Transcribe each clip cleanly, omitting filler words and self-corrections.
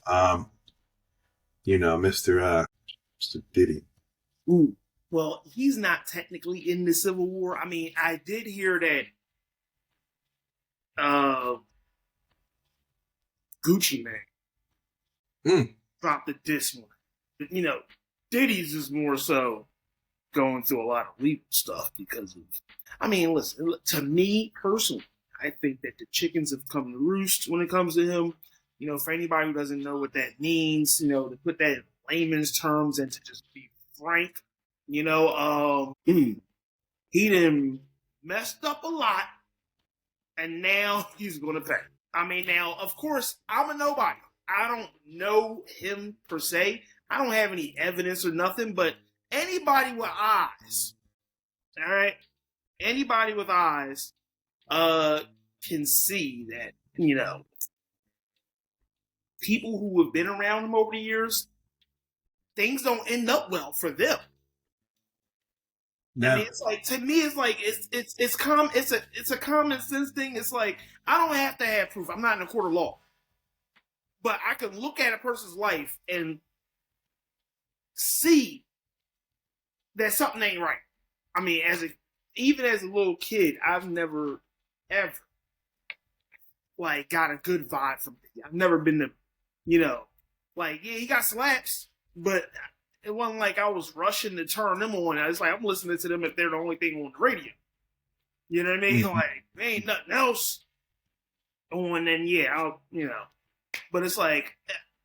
Um, Mr. Diddy. Ooh. Well, he's not technically in the Civil War. I mean, I did hear that Gucci Mane dropped the diss one. But, Diddy's is more so going through a lot of legal stuff because of. I mean, listen, to me personally, I think that the chickens have come to roost when it comes to him. For anybody who doesn't know what that means, to put that in layman's terms and to just be frank, he done messed up a lot, and now he's going to pay. I mean, now, of course, I'm a nobody. I don't know him per se. I don't have any evidence or nothing, but anybody with eyes, all right? Anybody with eyes can see that, people who have been around him over the years, things don't end up well for them. No. I mean, it's like, to me, it's like it's a common sense thing. It's like, I don't have to have proof. I'm not in a court of law, but I can look at a person's life and see that something ain't right. I mean, even as a little kid, I've never ever got a good vibe from him. I've never been to, he got slaps, but it wasn't like I was rushing to turn them on. I was like, I'm listening to them if they're the only thing on the radio. You know what I mean? Mm-hmm. Like, there ain't nothing else on, and But it's like,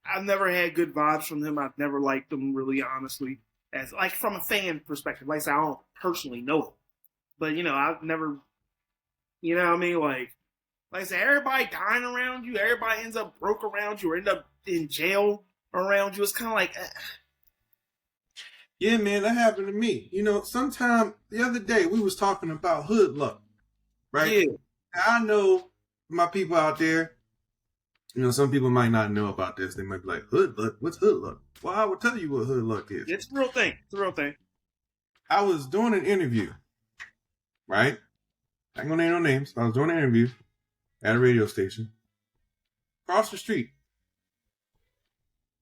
I've never had good vibes from him. I've never liked him, really, honestly. As from a fan perspective. Like I said, I don't personally know him. But, I've never, you know what I mean? Like I said, everybody dying around you, everybody ends up broke around you or end up in jail around you. It's kind of like... Yeah, man, that happened to me. Sometime the other day we was talking about hood luck, right? Yeah. I know my people out there, some people might not know about this. They might be like, hood luck? What's hood luck? Well, I will tell you what hood luck is. It's a real thing. It's a real thing. I was doing an interview, right? I ain't gonna name no names. I was doing an interview at a radio station. Across the street.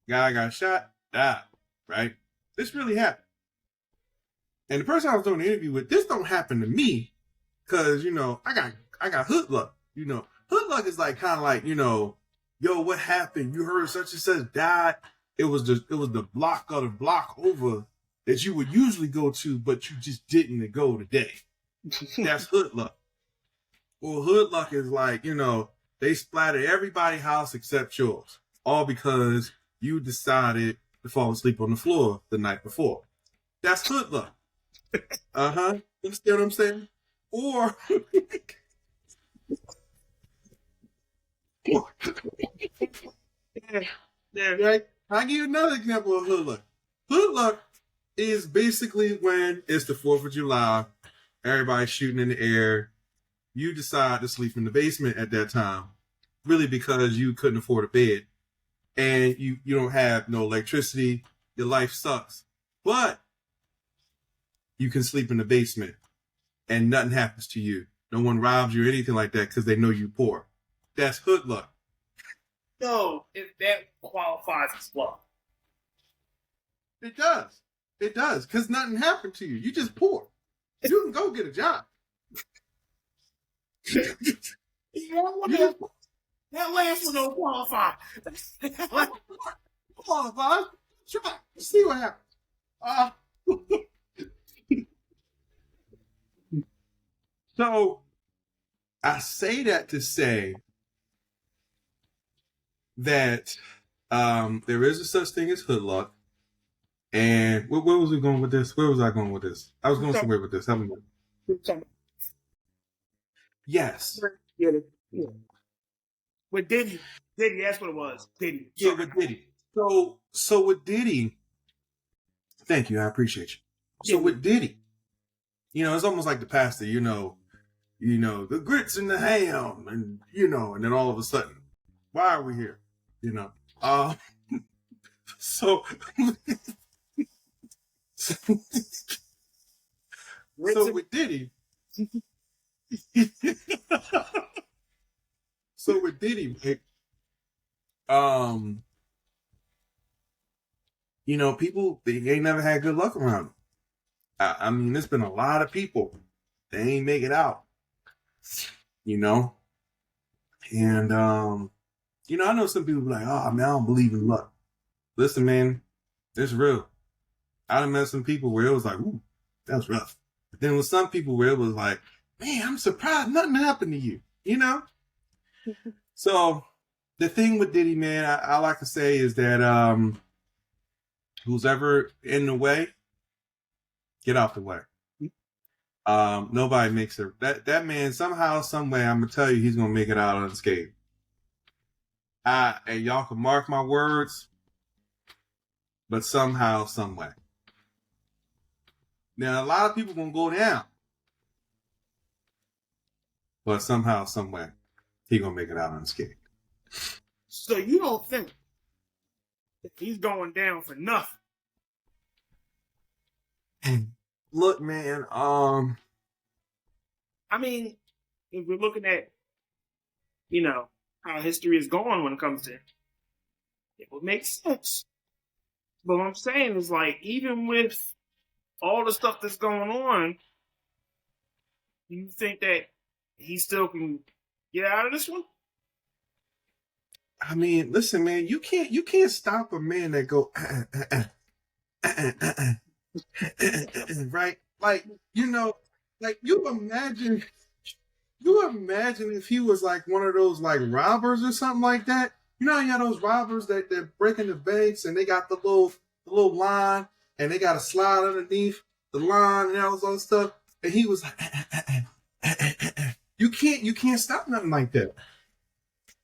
Guy got shot, died, right? This really happened. And the person I was doing the interview with, this don't happen to me, because, I got hood luck. Hood luck is like kind of like, yo, what happened? You heard such and such died. It was the block or the block over that you would usually go to, but you just didn't go today. That's hood luck. Well, hood luck is like, they splattered everybody's house except yours, all because you decided to fall asleep on the floor the night before. That's hood luck. Uh-huh. You understand what I'm saying? Or right? I'll give you another example of hood luck. Hood luck is basically when it's the 4th of July, everybody's shooting in the air. You decide to sleep in the basement at that time, really because you couldn't afford a bed. And you don't have no electricity. Your life sucks. But you can sleep in the basement and nothing happens to you. No one robs you or anything like that because they know you're poor. That's hood luck. No, that qualifies as luck. It does. It does, because nothing happened to you. You just poor. You can go get a job. That last one don't qualify. Qualify? Sure. See what happens. So, I say that to say that there is a such thing as hood luck. And where was we going with this? Where was I going with this? I was going somewhere with this. Yes. Yeah. With Diddy, that's what it was. Diddy. Yeah, with Diddy. So with Diddy, thank you, I appreciate you. So with Diddy, it's almost like the pastor, the grits and the ham, and and then all of a sudden, why are we here? So with Diddy, you know, people, they ain't never had good luck around them. I mean, there's been a lot of people that ain't make it out, you know? And, you know, I know some people be like, oh, man, I don't believe in luck. Listen, man, it's real. I done met some people where it was like, ooh, that was rough. But then with some people where it was like, man, I'm surprised nothing happened to you, you know? So the thing with Diddy, man, I like to say is that who's ever in the way, get out the way. Nobody makes it. That man, somehow, some way, I'm gonna tell you, he's gonna make it out unscathed. And y'all can mark my words, but somehow, some way. Now, a lot of people gonna go down, but somehow, some way, he gonna make it out unscathed. So you don't think that he's going down for nothing? Look, man, I mean, if we're looking at, you know, how history is going when it comes to it, it would make sense. But what I'm saying is, like, even with all the stuff that's going on, you think that he still can get out of this one? I mean, listen, man, you can't stop a man that go right? Like, you know, like you imagine if he was like one of those like robbers or something like that. You know how you have those robbers that they're breaking the banks and they got the little line and they got to slide underneath the line and all this other stuff. And he was like, you can't stop nothing like that.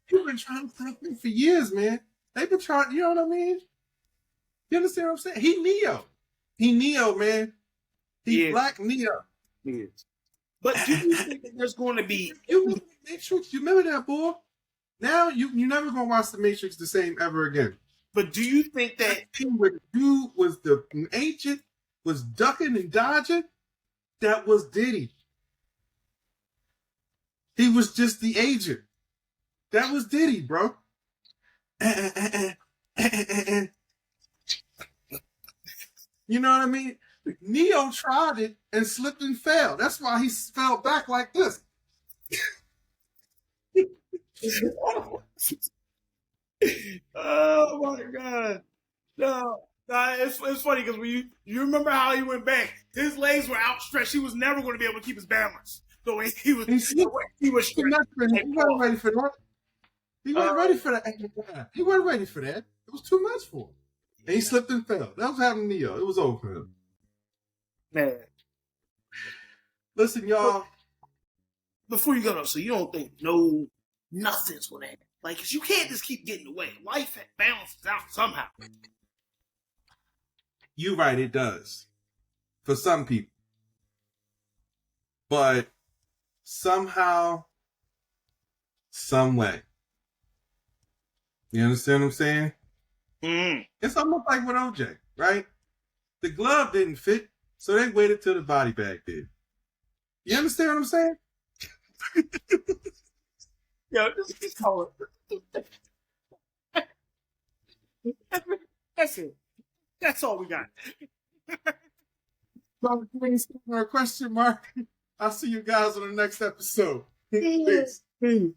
People been trying to stop him for years, man. They've been trying, you know what I mean? You understand what I'm saying? He Neo, man. He Black Neo. He is. But do you think that there's going to be... You remember the Matrix? You remember that, boy? Now you never gonna watch the Matrix the same ever again. But do you think that... Dude was the agent, was ducking and dodging? That was Diddy. He was just the agent. That was Diddy, bro. You know what I mean? Neo tried it and slipped and fell. That's why he fell back like this. Oh my God. No, it's funny because when you remember how he went back, his legs were outstretched. He was never going to be able to keep his balance. The way he was He wasn't ready for that. He wasn't ready for that. He wasn't ready for that. It was too much for him. And he slipped and fell. That was happening to Neo. It was over for him. Man. Listen, y'all. Before you go though, so you don't think nothing's gonna happen? Like, 'cause you can't just keep getting away. Life balances out somehow. You're right, it does. For some people. But somehow, some way. You understand what I'm saying? Mm. It's almost like with OJ, right? The glove didn't fit, so they waited till the body bag did. You understand what I'm saying? Yo, just call it. That's it. That's all we got. Please, a question mark. I'll see you guys on the next episode. Peace. Peace.